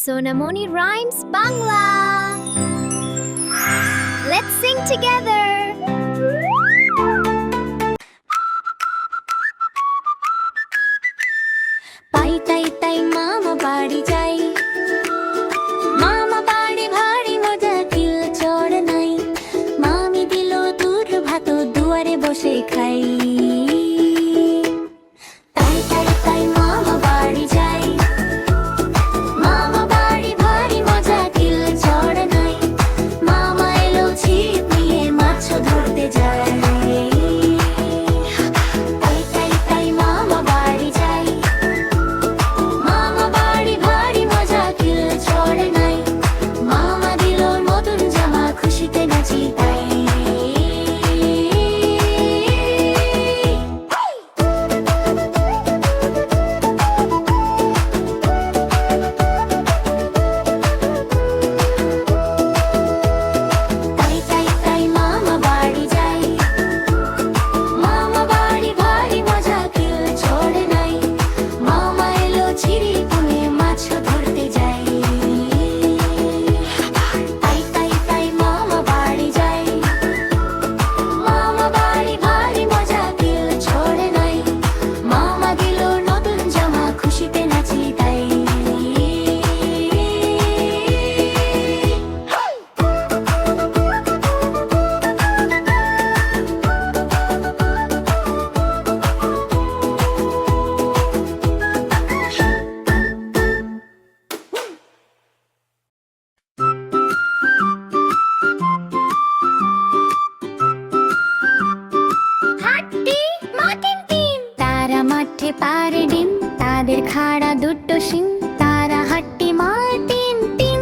Sonamoni Rhymes Bangla. Let's sing together. পাই তাই তাই মামা বাড়ি যাই, মামা বাড়ি ভারী মজা কিল চড় নাই, মামি দিল দুধ ভাত দুয়ারে বসে খাই। তাই তাই তাই মামা বাড়ি যাই, মামা বাড়ি ভারী মজা কিল চড় নাই, মামা এলো ছিপ নিয়ে মাছ ধরতে যায়। তাই তাই তাই মামা বাড়ি যাই, মামা বাড়ি ভারী মজা কিল চড় নাই, মামা দিল নতুন জামা খুশিতে নাচি তাই। তাই তাই তাই মামা বাড়ি যাই, মামা বাড়ি ভারী মজা কিল চড় নাই, মামা এলো ছিপ নিয়ে মাছ ধরতে যাই। তাই তাই তাই মামা বাড়ি যাই, মামা বাড়ি ভারী মজা কিল চড় নাই, মামা দিল নতুন জামা খুশিতে নাচি তাই। হাট্টি মাটিম টিম। তারা মাঠে পারে ডিম, তাদের খাড়া দুটো শিং, তারা হাট্টি মাটিম টিম।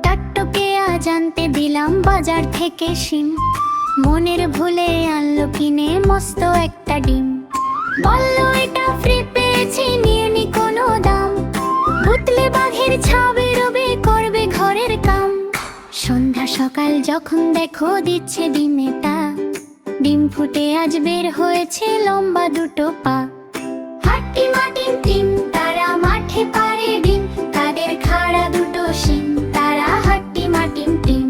টাট্টুকে আজ আনতে দিলাম বাজার থেকে শিম, মনের ভুলে আনলো কিনে মস্ত একটা ডিম। বললো এটা ফ্রি পেয়েছি, নিয়ে নি কোনো দাম, ভুতলে বাঘের ছা বেরোবে, করবে ঘরের কাম। সন্ধ্যা সকাল যখন দেখো দিচ্ছে ডিমেটা, ডিম ফুটে আজ বের হয়েছে লম্বা দুটো পা। হাট্টি মাটিম টিম, তারা মাঠে পারে ডিম, তাদের খাড়া দুটো শিং, তারা হাট্টি মাটিম টিম।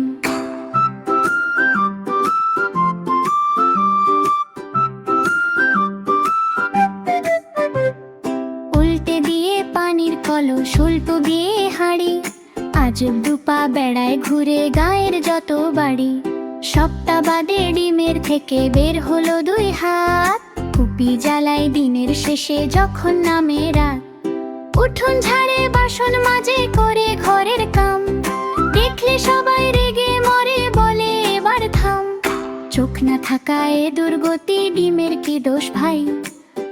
উল্টে দিয়ে পানির কলস, উল্টো দিয়ে হাঁড়ি, আজব দুপা বেড়ায় ঘুরে গায়ের যত বাড়ি। সপ্তাহ বাদে ডিমের থেকে বের হলো দুই হাত, কুপি জ্বালাই দিনের শেষে যখন নামে রাত। উঠোন ঝাড়ে বাসন মাজে করে ঘরের কাম, দেখলে সবাই রেগে মরে বলে এবার থাম। চোখ না থাকায় দুর্গতি, ডিমের কি দোষ ভাই,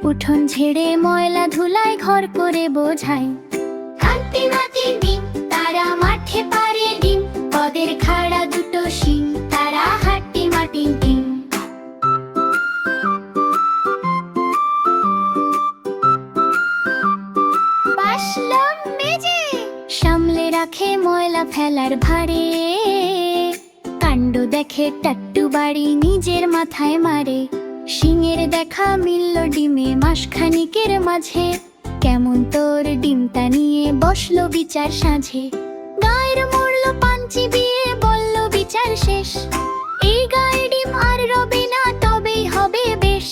উঠোন ঝেড়ে ময়লা ধুলায় ঘর করে বোঝাই। হাট্টি মাটিম টিম, তারা মাঠে পারে ডিম, পদের খাড়া দুটো শিং, তারা হাট্টি মাটিম টিম। বাসলাম মেজে। সামলে রাখে ময়লা ফেলার ভারে, কাণ্ড দেখে টাট্টু বাড়ি নিজের মাথায় মারে। শিঙের দেখা মিলল ডিমে মাসখানিকের মাঝে, কেমন তোর ডিমটা নিয়ে বসলো বিচার সাঁঝে। গায়ের মরল পাঞ্চি বিয়ে, বলল বিচার শেষ, এই গায়ে ডিম আর রবে না, তবেই হবে বেশ।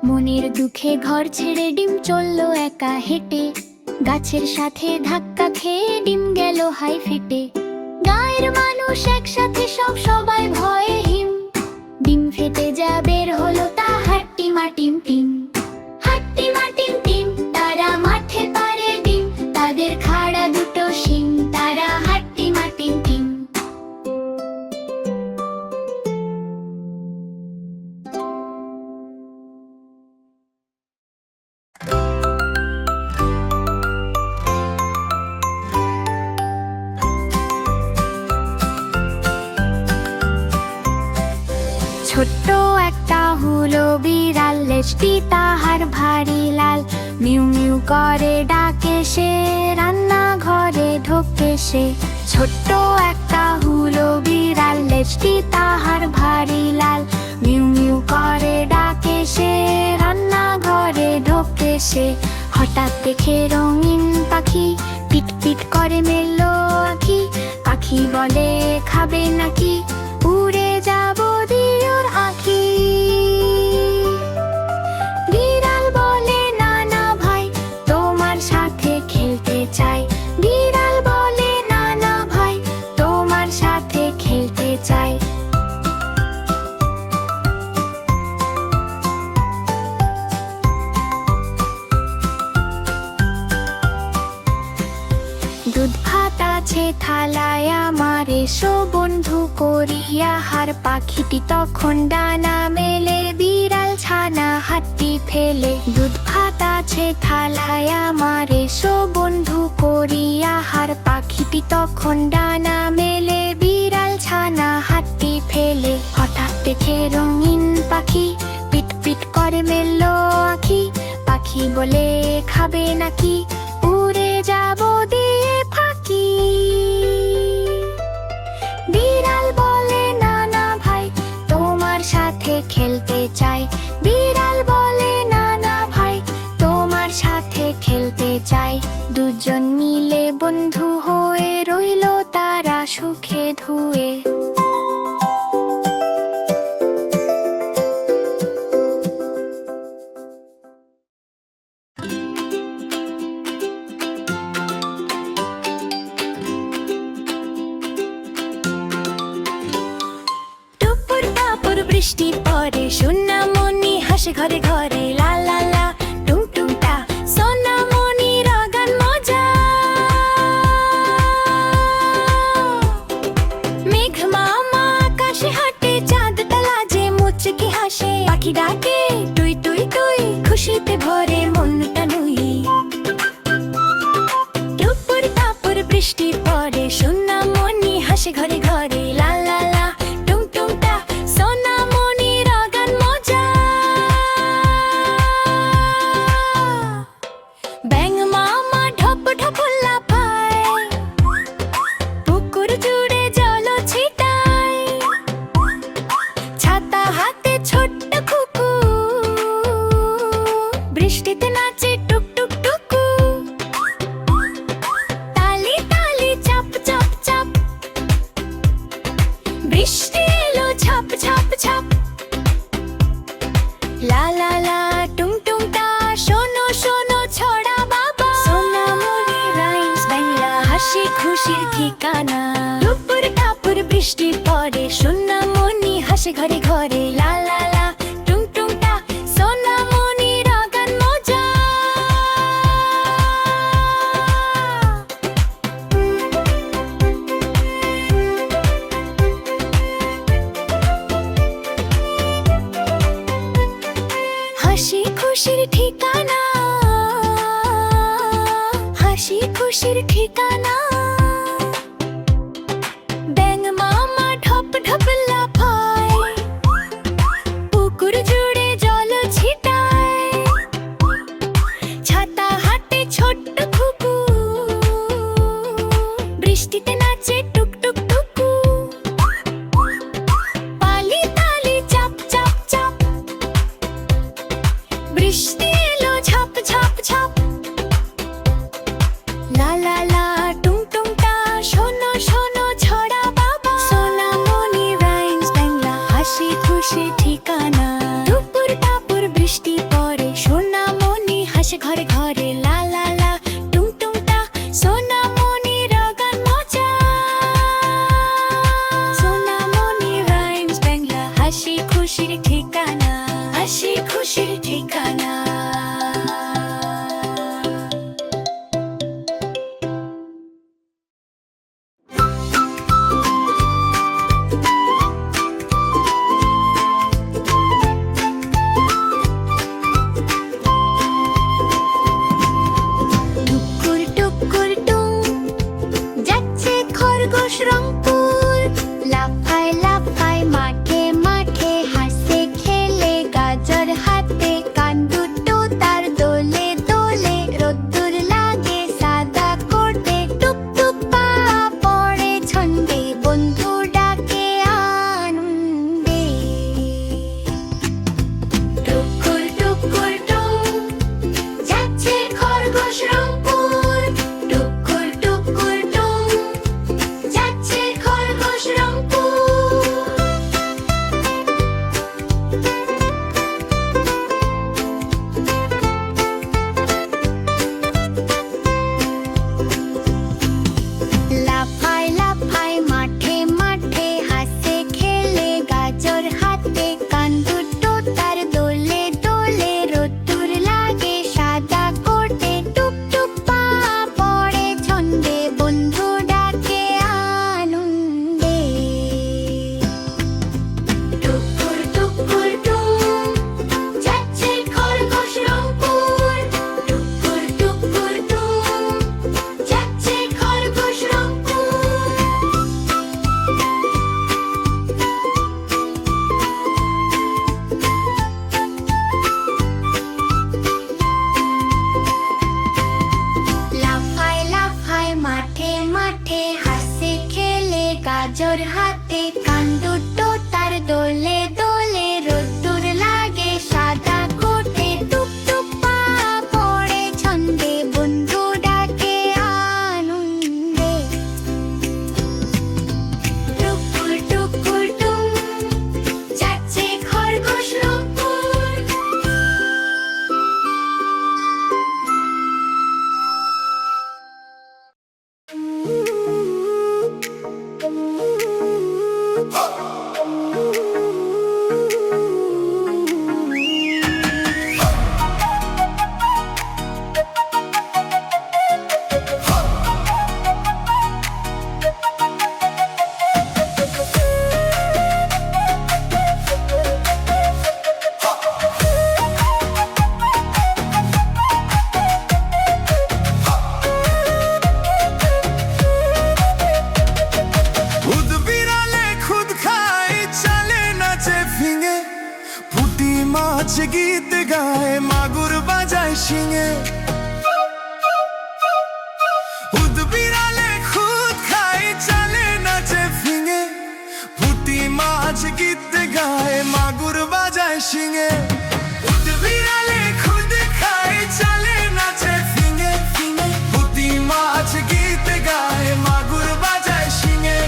মনের দুঃখে ঘর ছেড়ে ডিম চললো একা হেঁটে, গাছের সাথে ধাক্কা খেয়ে ডিম গেল হাই ফেটে। গায়ের মানুষ একসাথে সবাই ভয়ে হিম, ডিম ফেটে যা বের হলো তা হাট্টি মাটিম টিম। হাট্টি মাটিম টিম, তারা মাঠে পারে ডিম, তাদের খাড়া দুটো শিং, তারা হাট্টি মাটিম টিম। ছোট্ট একটা হলো বিড়াল, লেজটি তাহার ভারী লাল, মিউ মিউ করে ডাকে সে, রান্নাঘরে ঢোকে সে। ছোট্ট একটা হলো বিড়াল, লেজটি তাহার ভারী লাল, মিউ মিউ করে ডাকে সে, রান্নাঘরে ঢোকে সে। হঠাৎ দেখে রঙিন পাখি, পিট পিট পিট করে মেললো আঁখি, পাখি বলে খাবে নাকি, উড়ে যাবো দিওর আঁখি। বিড়াল বলে না না ভাই, তোমার সাথে খেলতে চাই, বিড়াল বলে না না ভাই, তোমার সাথে খেলতে চাই। দুধ ভাত আছে থালায় আমার, এসো বন্ধু করি আহার। পাখিটি তখন ডানা মেলে, বিড়াল ছানা হাতটি ফেলে। দুধ ভাত আছে থালায় আমার, এসো বন্ধু করি আহার। পাখিটি তখন ডানা মেলে, বিড়াল ছানা হাতটি ফেলে। হঠাৎ দেখে রঙিন পাখি, পিট পিট করে মেললো আঁখি, পাখি বলে খাবে নাকি, উড়ে যাবো দিয়ে ফাঁকি। বিড়াল বলে না না ভাই, তোমার সাথে খেলতে চাই, বিড়াল বলে না না ভাই, তোমার সাথে খেলতে চাই। দুজন মিলে বন্ধু হয়ে রইল তারা সুখে ধুয়ে। বৃষ্টি পরে সোনামণি হাসে ঘরে ঘরে, লা লা লা টুং টুং টা, সোনামণির গান মজা। মেঘ মামা আকাশে হাঁটে, চাঁদ তালা যে মুচকি হাসে। পাখি ডাকে টুই টুই টুই, খুশিতে ভরে মনটা নুই। টুপুর টাপুর বৃষ্টি পরে সোনামণি হাসে ঘরে ঘরে, লা লা লা টুং টুং টা, সোনামণির গান মজা। ব্যাঙ মামা ঢপ ঢপ লাফায়, পুকুর জুড়ে জল ছিটায়। ছাতা হাতে ছোট্ট কুকু, বৃষ্টিতে নাচে টুক টুক টুকু। তালি তালি চাপ চাপ চাপ, বৃষ্টি এলো ঝাপ ঝাপ ঝাপ। লা লা লা টুং টুং টা, শোনো শোনো ছড়া বাবা। সোনামণি রাইমস বাংলা, হাসি খুশির ঠিকানা। টুপুর টাপুর বৃষ্টি পরে সোনামণি হাসে ঘরে ঘরে, লা লা লা টুং টুং টা, সোনামণির গান মজা। হাসি খুশির ঠিকানা, হাসি খুশির ঠিকানা। ব্যাঙ মামা ঢপ ঢপ লাফায়, পুকুর জুড়ে জল ছিটায়। ছাতা হাতে ছোট্ট খুকু, বৃষ্টিতে নাচে টুক টুক টুকু। পালি তালি চাপ চাপ চাপ, বৃষ্টি এলো ঝাপ ঝাপ ঝাপ। লা লা লা টুং টুং টা, শোনো শোনো ছড়া বাবা। সোনামণি রাইমস বাংলা, হাসি খুশি ঠিকানা। টুপুর টাপুর বৃষ্টি পরে সোনামণি হাসে ঘরে ঘরে, লা লা লা টুং টুং টা, সোনামণির গান মজা। গাজর হাতে, কান দুটো তার দোলে দোলে, রোদ্দুর লাগে সাদা কোটে, টুক টুক পা পড়ে ছন্দে, বন্ধু ডাকে আনন্দে। টুকুর টুকুর টুম, যাচ্ছে খরগোশ রোদ্দুর। খুদ বিড়ালে খুদ খায়, চালে নাচে ফিঙে, পুঁটি মাছ গীত গায়, মাগুর বাজায় শিঙে। খুদ বিড়ালে খুদ খায়, চালে নাচে ফিঙে, পুঁটি মাছ গীত গায়, মাগুর বাজায় শিঙে। খুদ বিড়ালে খুদ খায়, চালে নাচে ফিঙে ফিঙে, পুঁটি মাছ গীত গায়, মাগুর বাজায় শিঙে।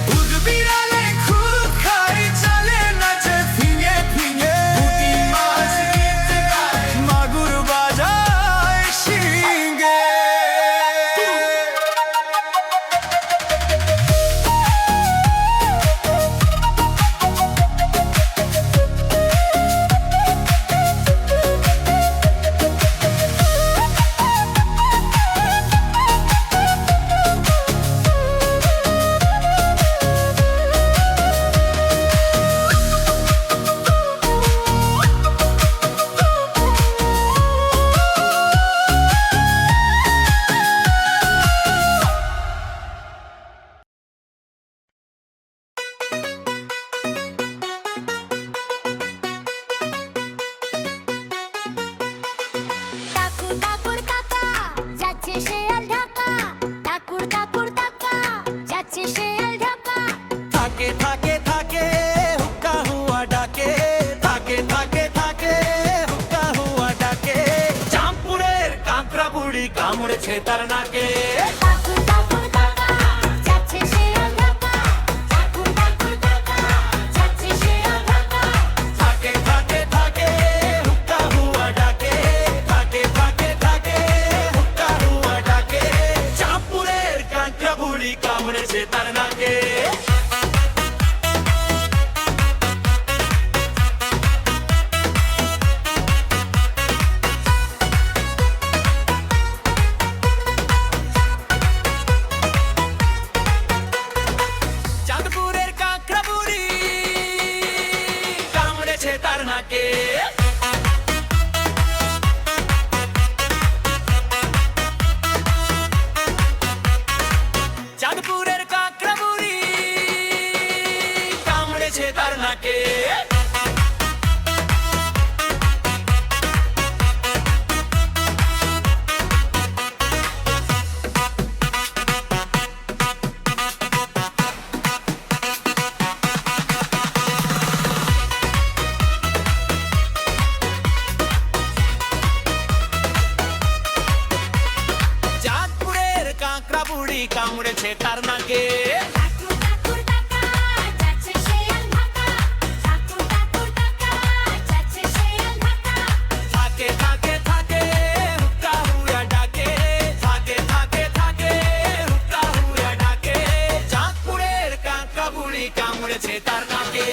খুদ বিড়ালে খুদ খায়, চালে নাচে ফিঙে ফিঙে, পুঁটি মাছ গীত গায়, মাগুর বাজায় শিঙে। টাকুর টাকুর কাকা, যাচ্ছে শেয়াল ঢাকা, টাকুর টাকুর কাকা, যাচ্ছে শেয়াল ঢাকা। থাকে থাকে থাকে হুক্কা হুয়া ডাকে, থাকে থাকে থাকে হুক্কা হুয়া ডাকে, চাঁদপুরের কাঁকড়া বুড়ি কামড়েছে তার নাকে। টাকুর টাকুর কাকা, যাচ্ছে শেয়াল ঢাকা, টাকুর টাকুর কাকা, যাচ্ছে শেয়াল ঢাকা। থাকে থাকে থাকে হুক্কা হুয়া ডাকে, থাকে থাকে থাকে হুক্কা হুয়া ডাকে, চাঁদপুরের কাঁকড়া বুড়ি কামড়েছে তার নাকে। চাঁদপুরের কাঁকড়া বুড়ি কামড়েছে তার নাকে। চাঁদপুরের কাঁকড়া বুড়ি কামড়েছে তার নাকে। চাঁদপুরের কাঁকড়া বুড়ি কামড়েছে তার নাকে। টাকুর টাকুর কাকা, যাচ্ছে শেয়াল ঢাকা, টাকুর টাকুর কাকা, যাচ্ছে শেয়াল ঢাকা। থাকে থাকে থাকে হুক্কা হুয়া ডাকে, থাকে থাকে থাকে হুক্কা হুয়া ডাকে, চাঁদপুরের কাঁকড়া বুড়ি কামড়েছে তার নাকে।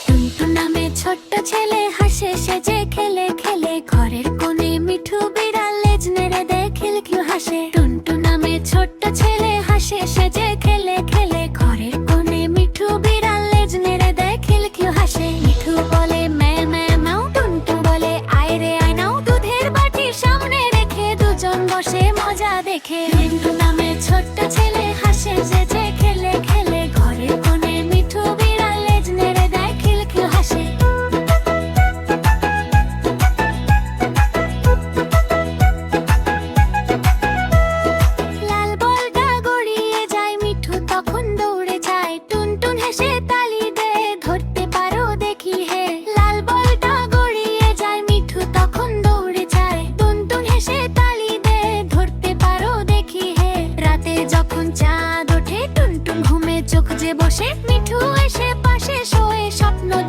টুনটুন নামে ছোট্ট ছেলে হাসে সেজে খেলে খেলে, ঘরের কোণে মিঠু বিড়াল লেজ নেড়ে দেয় খিলখিল হাসে। টুনটুন নামে ছোট্ট ছেলে হাসে সেজে খেলে খেলে, ঘরের কোণে মিঠু বিড়াল লেজ নেড়ে দেয় খিলখিল হাসে। মিঠু বলে ম্যাও ম্যাও ম্যাও, টুনটুন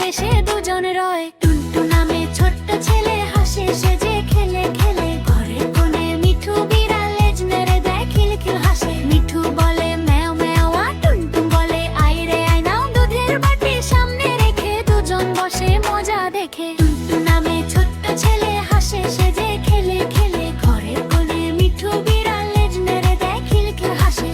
দেশে দুজন রয়। টুনটু নামে ছোট্ট ছেলে হাসে সেজে খেলে খেলে, ঘরের কোণে মিঠু বিড়াল লেজ নেড়ে দেয় খিলখিল হাসে। মিঠু বলে ম্যাও ম্যাও, আর টুনটুন বলে আয় রে আয় নাও, দুধের বাটি সামনে রেখে দুজন বসে মজা দেখে। টুনটু নামে ছোট্ট ছেলে হাসে সেজে খেলে খেলে, ঘরের কোণে মিঠু বিড়াল লেজ নেড়ে দেয় খিলখিল হাসে।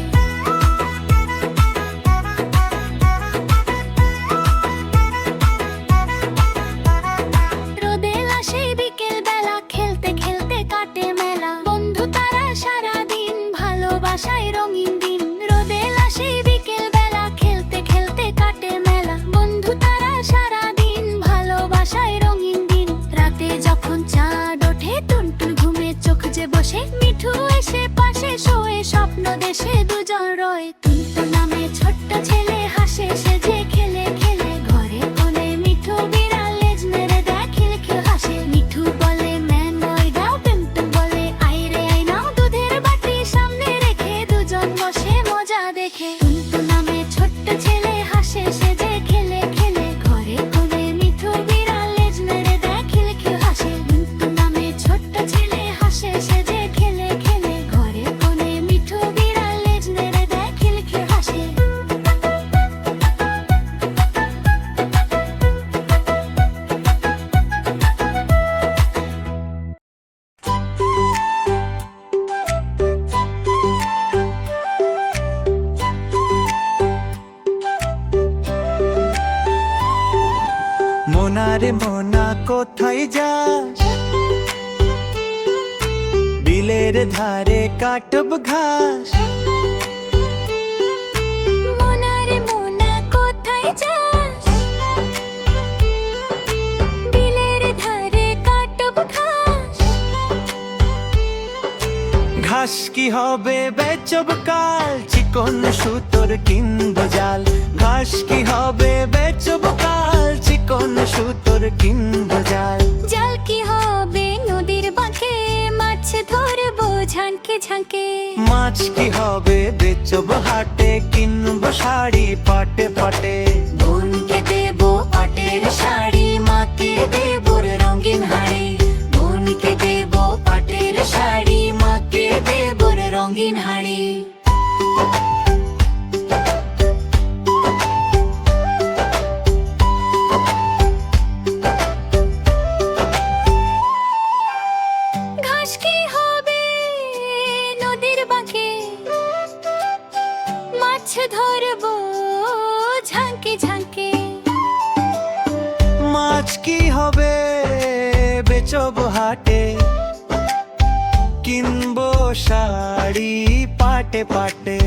রোদেলা সেই বিকেল বেলা খেলতে খেলতে কাটে মেলা, বন্ধু তারা সারাদিন ভালোবাসায় রঙিন দিন। রোদেলা সেই বিকেল বেলা খেলতে খেলতে কাটে মেলা, বন্ধু তারা সারাদিন ভালোবাসায় রঙিন দিন। রাতে যখন চাঁদ ওঠে টুনটুন ঘুমে চোখ যে বসে, মিঠু এসে পাশে শোয়ে স্বপ্ন দেশে দুজন রয়। টুনটুন নামে ছোট্ট ছেলে হাসে সেজে খেলে খেলে, ঘরে কোণে মিঠু বিড়াল লেজ নেড়ে দেয় খিলখিল হাসে। মিঠু বলে ম্যান ওই দাও, টুনটুন বলে আয় রে আয় নাও, দুধের বাটি সামনে রেখে দুজন বসে মজা দেখে। টুনটুন নামে ছোট্ট ছেলে হাসে সেজে খেলে খেলে, ঘরে কোণে মিঠু বিড়াল লেজ নেড়ে দেয় খিলখিল হাসে। টুনটুন নামে ছোট্ট ছেলে হাসে সেজে খেলে খেলে, ঘরে কোণে মিঠু বিড়াল লেজ নেড়ে দেয় খিলখিল হাসে। মোনা রে মোনা কোথায় যাস, বিলের ধারে কাটব ঘাস। মোনা রে মোনা কোথায় যাস, বিলের ধারে কাটব ঘাস। ঘাস কি হবে বেচব কাল, চিকন সুতোর কিনব জাল। ঘাস কি হবে বেচব কাল, চিকন সুতোর কিনব জাল। জাল কি হবে নদীর বাঁকে, মাছ ধরবো ঝাঁকে ঝাঁকে। মাছ কি হবে বেচব হাটে, কিনব শাড়ি পাটে পাটে। বোনকে দেবো পাটের শাড়ি, মাকে দেবো রঙিন হাড়ি। বোনকে দেবো পাটের শাড়ি, মাকে দেবো রঙিন হাড়ি। ঘাস কি হবে নদীর বাঁকে, মাছ ধরবো ঝাঁকে ঝাঁকে। মাছ কি হবে বেচব হাটে, কিনবো শাড়ি পাটে পাটে।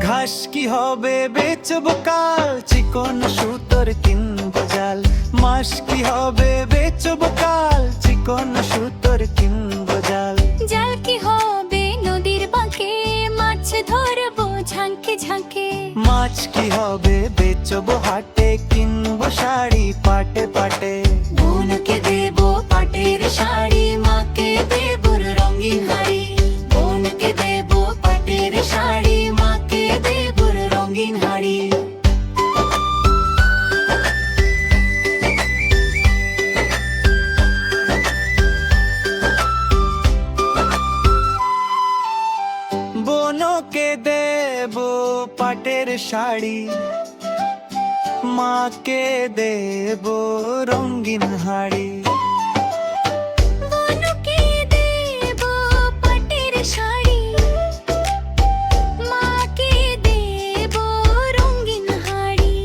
ঘাস কি হবে বেচব কাল, চিকন সুতোর কিনব জাল। মাছ কি হবে বেচব কাল, চিকন সুতোর কিনব জাল। জাল কি হবে নদীর বাঁকে, মাছ ধরবো ঝাঁকে ঝাঁকে। মাছ কি হবে বেচব হাটে, কিনব শাড়ি পাটে পাটে। বোনকে দেবো পাটের শাড়ি, মাকে দেবো রঙিন হাড়ি। বোনকে দেবো পাটের শাড়ি, মাকে দেবো রঙিন হাড়ি। বোনকে দেব পাটের শাড়ি, মাকে দেব রঙিন হাড়ি। বোনকে দেবো পাটের শাড়ি, মাকে দেবো রঙিন হাড়ি।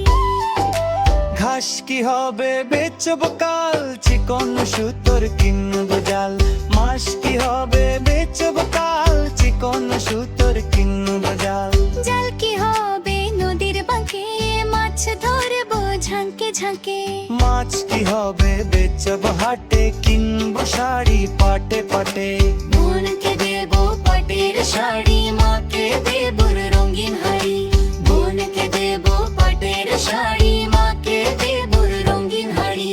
ঘাস কি হবে বেচব কাল, চিকন সুতোর কিনব জাল। মাছ কি হবে বেচব কাল, চিকন সুতোর কিনব জাল। জাল কি হবে নদীর বাঁকে, মাছ ধরবো ঝাঁকে ঝাঁকে। মাছ কি হবে বেচব হাটে, কিনব শাড়ি পাটে পাটে। বোনকে দেবো পাটের শাড়ি, মাকে দেবো রঙিন হাড়ি। বোনকে দেবো পাটের শাড়ি, মাকে দেবো রঙিন হাড়ি।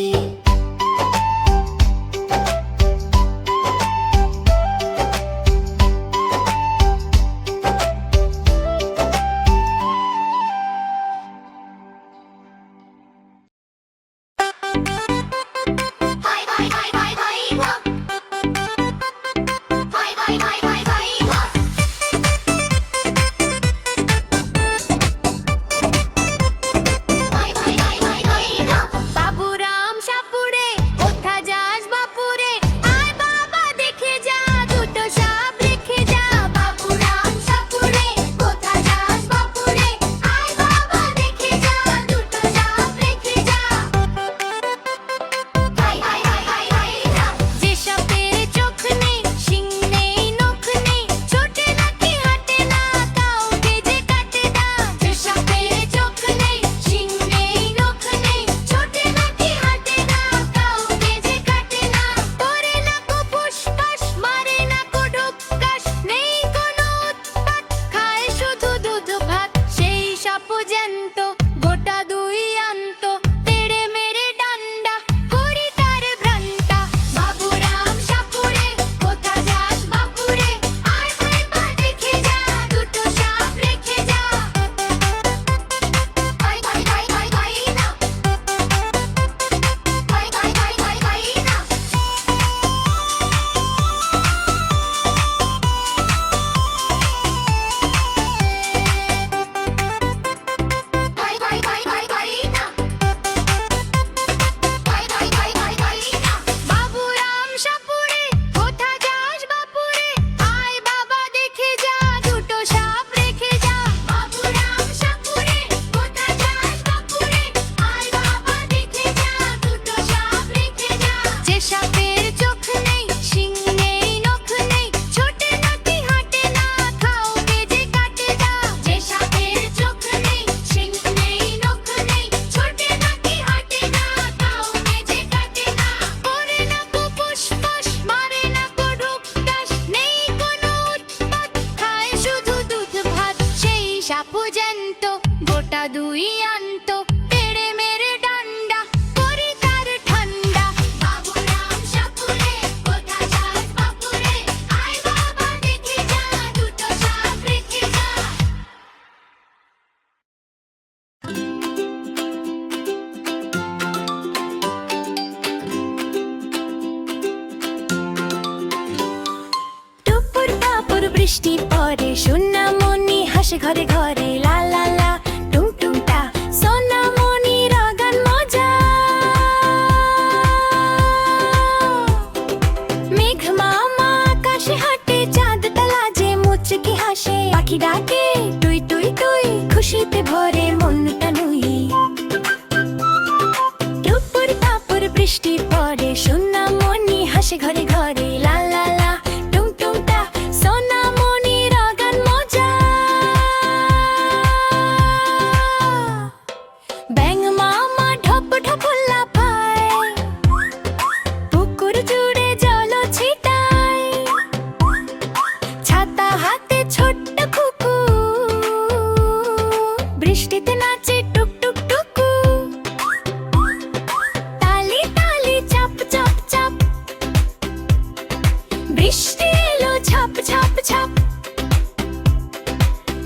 বৃষ্টি পড়ে সোনামণি হাসে ঘরে ঘরে লা লা লা টুং টুং টা সোনামণি রাগান মজা মেঘ মামা আকাশে হাঁটে চাঁদ তলা যে মুচকি হাসে পাখি ডাকে টুই টুই টুই খুশিতে ভরে মনটা নুই টুপুর টাপুর বৃষ্টি পড়ে সোনামণি হাসে ঘরে ঘরে লা লা লা টুং টুং টা সোনামণি রাগান মজা ব্যাঙ মামা ঢপ ঢপ লাফায় পুকুর জুড়ে জল ছিটায় ছাতা হাতে ছোট্ট কুকু বৃষ্টিতে নাচে টুক টুক টুকু তালি তালি চাপ চাপ চাপ বৃষ্টি এলো ঝাপ ঝাপ ঝাপ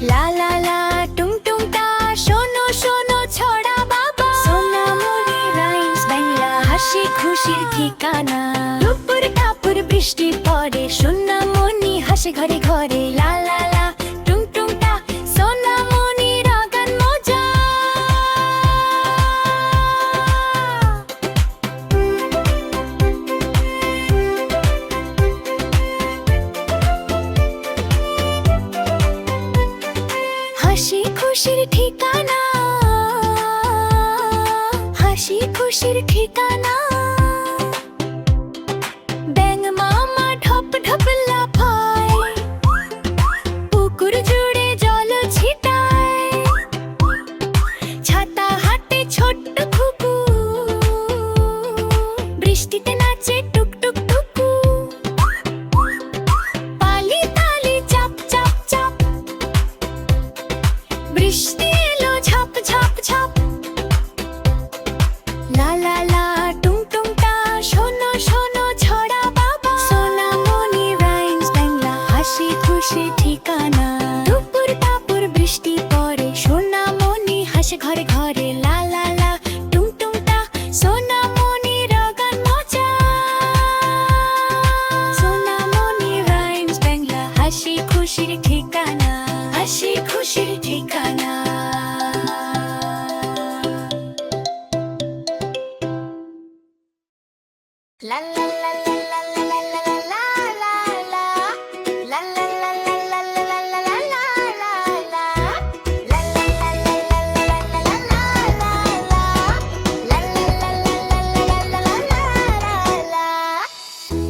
লা লা লা টুং টুং টা শোনো শোনো ছড়া বাবা সোনামণি রাইমস বাংলা হাসি খুশির ঠিকানা টুপুর টাপুর বৃষ্টি পড়ে সোনামণি হাসে ঘরে ঘরে লা লা লা টুং টুং টা সোনামণি রাগান মজা হাসি খুশির ঠিকানা হাসি খুশির ঠিকানা ব্যাঙ মামা ঢপ ঢপ লাফায় পুকুর জুড়ে জল ছিটায় ছাতা হাতে ছোট্ট খুকু বৃষ্টিতে নাচে টুক টুক টুকু পালি তালি চাপ চাপ চাপ বৃষ্টি এলো ঝাপ ঝাপ ঝাপ লা লা লা টুং টুং টা শোনো শোনো ছড়া বাবা সোনামণি রাইমস বাংলা হাসি খুশি ঠিকানা দুপুর টাপুর বৃষ্টি পড়ে সোনামণি হাসে ঘরে ঘরে লা লা লা টুং টুং টা সোনামণি রাগান মজা সোনামণি রাইমস বাংলা হাসি খুশির ঠিকানা হাসি খুশির ঠিকানা লা লা লা লা লা লা লা লা লা লা লা লা লা লা লা লা লা লা লা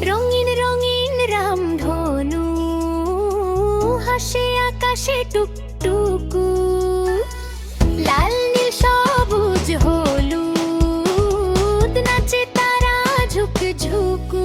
রঙিন রঙিন রামধনু হাসে আকাশে টুকটুকু লাল নীল সবুজ হলুদ নাচে তারা ঝুক ঝুকু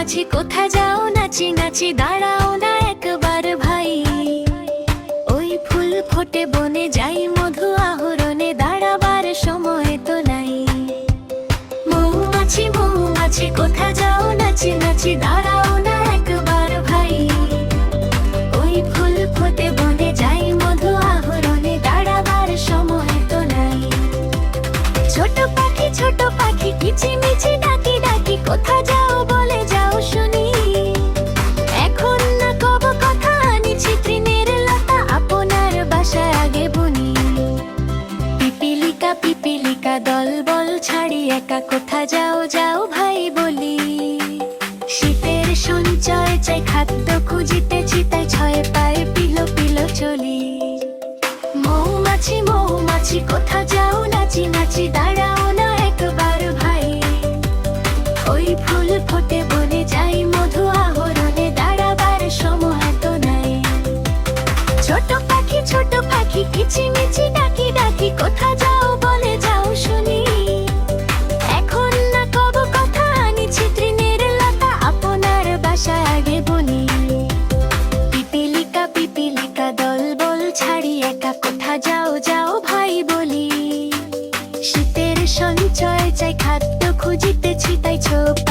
মৌমাছি কোথা যাও নাচি নাচি দাঁড়াও না একবার ভাই ওই ফুল ফোটে বনে যাই মধু আহরণে দাঁড়াবার সময় তো নাই মৌমাছি মৌমাছি কোথা যাও নাচি নাচি দাঁড়াও না একবার ভাই ওই ফুল ফোটে বনে যাই মধু আহরণে দাঁড়াবার সময় তো নাই ছোট পাখি কিচিমিচি ডাকি ডাকি কোথা যাও বলে যাও শুনি এখন না কব কথা আনিছি তৃণের লতা আপনার বাসায় আগে বুনি পিপিলিকা দল বল ছাড়ি একা কোথা যাও যাও ভাই বলি শীতের সঞ্চয় চাই খাদ্য খুঁজিতেছি তাই ছয় পায়ে পিলো পিলো চলি মৌমাছি মৌমাছি কোথা যাও নাচি নাচি দাঁড়াও না একবার ভাই ওই ফুল ফোটে বনে যাই মধু আহরণে দাঁড়াবার সময় তো নাই ছোট পাখি কিচিমিচি ডাকি ডাকি কোথা যাও বলে যাও শুনি এখন না কব কথা আনিছি তৃণের লতা আপনার বাসায় আগে বুনি পিপিলিকা দল বল ছাড়ি একা কোথা যাও যাও ভাই বলি শীতের সঞ্চয় চাই খাদ্য খুঁজিতেছি তাই ছোপ